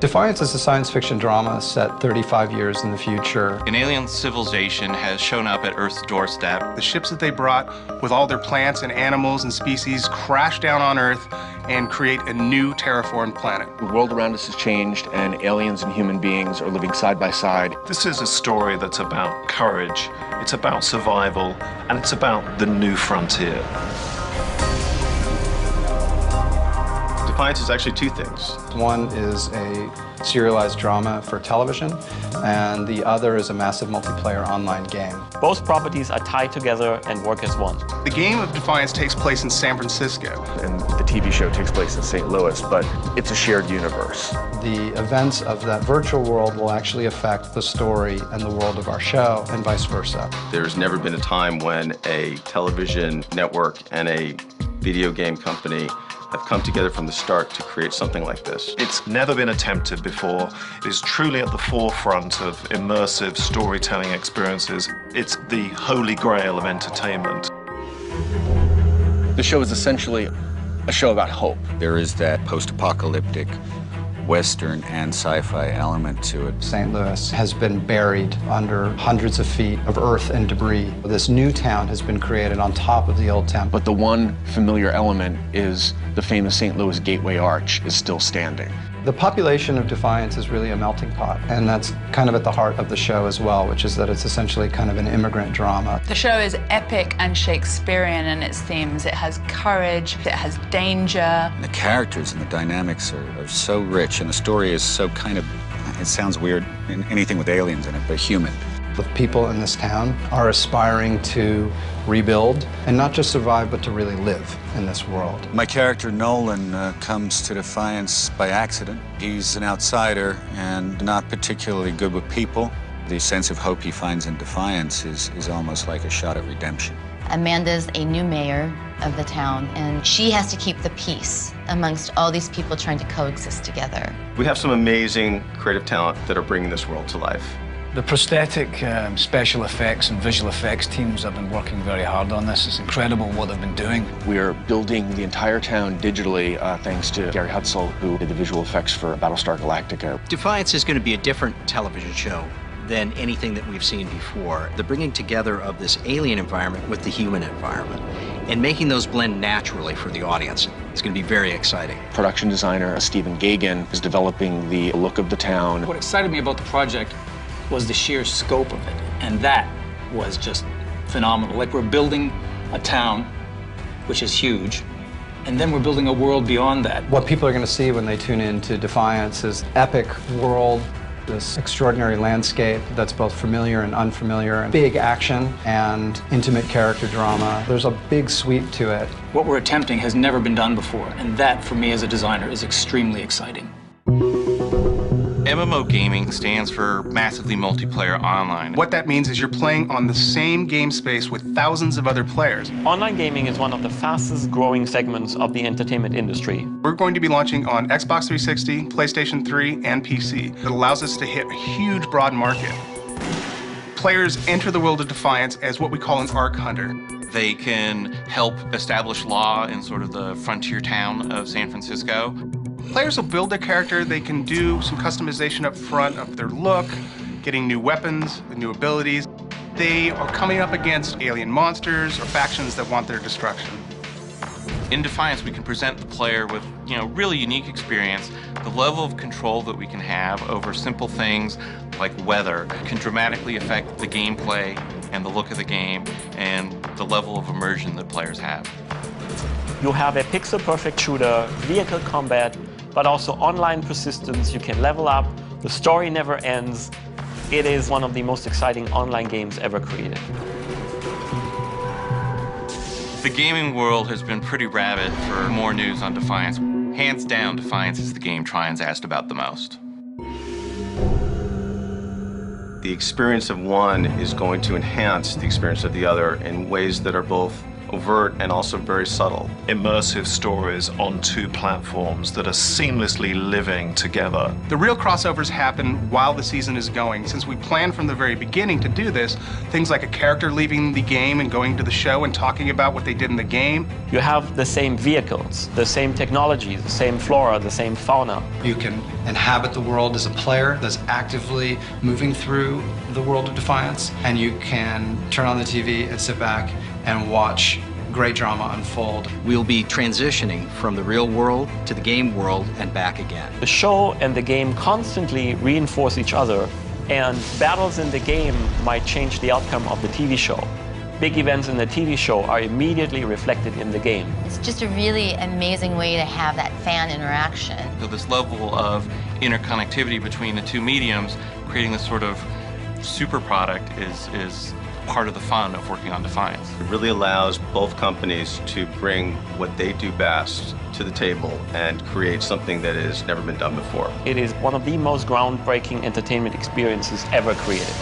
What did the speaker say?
Defiance is a science fiction drama set 35 years in the future. An alien civilization has shown up at Earth's doorstep. The ships that they brought with all their plants and animals and species crash down on Earth and create a new terraformed planet. The world around us has changed, and aliens and human beings are living side by side. This is a story that's about courage, it's about survival, and it's about the new frontier. Defiance is actually two things. One is a serialized drama for television, and the other is a massive multiplayer online game. Both properties are tied together and work as one. The game of Defiance takes place in San Francisco. And the TV show takes place in St. Louis, but it's a shared universe. The events of that virtual world will actually affect the story and the world of our show, and vice versa. There's never been a time when a television network and a video game company have come together from the start to create something like this. It's never been attempted before. It is truly at the forefront of immersive storytelling experiences. It's the holy grail of entertainment. The show is essentially a show about hope. There is that post-apocalyptic Western and sci-fi element to it. St. Louis has been buried under hundreds of feet of earth and debris. This new town has been created on top of the old town. But the one familiar element is the famous St. Louis Gateway Arch is still standing. The population of Defiance is really a melting pot, and that's kind of at the heart of the show as well, which is that it's essentially kind of an immigrant drama. The show is epic and Shakespearean in its themes. It has courage, it has danger. And the characters and the dynamics are so rich, and the story is so kind of, it sounds weird, anything with aliens in it, but human. The people in this town are aspiring to rebuild, and not just survive, but to really live in this world. My character, Nolan, comes to Defiance by accident. He's an outsider and not particularly good with people. The sense of hope he finds in Defiance is almost like a shot of redemption. Amanda's a new mayor of the town, and she has to keep the peace amongst all these people trying to coexist together. We have some amazing creative talent that are bringing this world to life. The prosthetic, special effects and visual effects teams have been working very hard on this. It's incredible what they've been doing. We are building the entire town digitally thanks to Gary Hutzel, who did the visual effects for Battlestar Galactica. Defiance is going to be a different television show than anything that we've seen before. The bringing together of this alien environment with the human environment and making those blend naturally for the audience is going to be very exciting. Production designer Stephen Gagan is developing the look of the town. What excited me about the project was the sheer scope of it, and that was just phenomenal. Like, we're building a town, which is huge, and then we're building a world beyond that. What people are going to see when they tune in to Defiance is epic world, this extraordinary landscape that's both familiar and unfamiliar, and big action and intimate character drama. There's a big sweep to it. What we're attempting has never been done before, and that, for me as a designer, is extremely exciting. MMO gaming stands for massively multiplayer online. What that means is you're playing on the same game space with thousands of other players. Online gaming is one of the fastest growing segments of the entertainment industry. We're going to be launching on Xbox 360, PlayStation 3, and PC. It allows us to hit a huge, broad market. Players enter the world of Defiance as what we call an arc hunter. They can help establish law in sort of the frontier town of San Francisco. Players will build their character. They can do some customization up front of their look, getting new weapons, new abilities. They are coming up against alien monsters or factions that want their destruction. In Defiance, we can present the player with, really unique experience. The level of control that we can have over simple things like weather can dramatically affect the gameplay and the look of the game and the level of immersion that players have. You have a pixel-perfect shooter, vehicle combat, but also online persistence. You can level up. The story never ends. It is one of the most exciting online games ever created. The gaming world has been pretty rabid for more news on Defiance. Hands down, Defiance is the game Tryon's asked about the most. The experience of one is going to enhance the experience of the other in ways that are both overt and also very subtle. Immersive stories on two platforms that are seamlessly living together. The real crossovers happen while the season is going. Since we planned from the very beginning to do this, things like a character leaving the game and going to the show and talking about what they did in the game. You have the same vehicles, the same technologies, the same flora, the same fauna. You can inhabit the world as a player that's actively moving through the world of Defiance, and you can turn on the TV and sit back and watch great drama unfold. We'll be transitioning from the real world to the game world and back again. The show and the game constantly reinforce each other, and battles in the game might change the outcome of the TV show. Big events in the TV show are immediately reflected in the game. It's just a really amazing way to have that fan interaction. So this level of interconnectivity between the two mediums, creating this sort of super product is part of the fun of working on Defiance. It really allows both companies to bring what they do best to the table and create something that has never been done before. It is one of the most groundbreaking entertainment experiences ever created.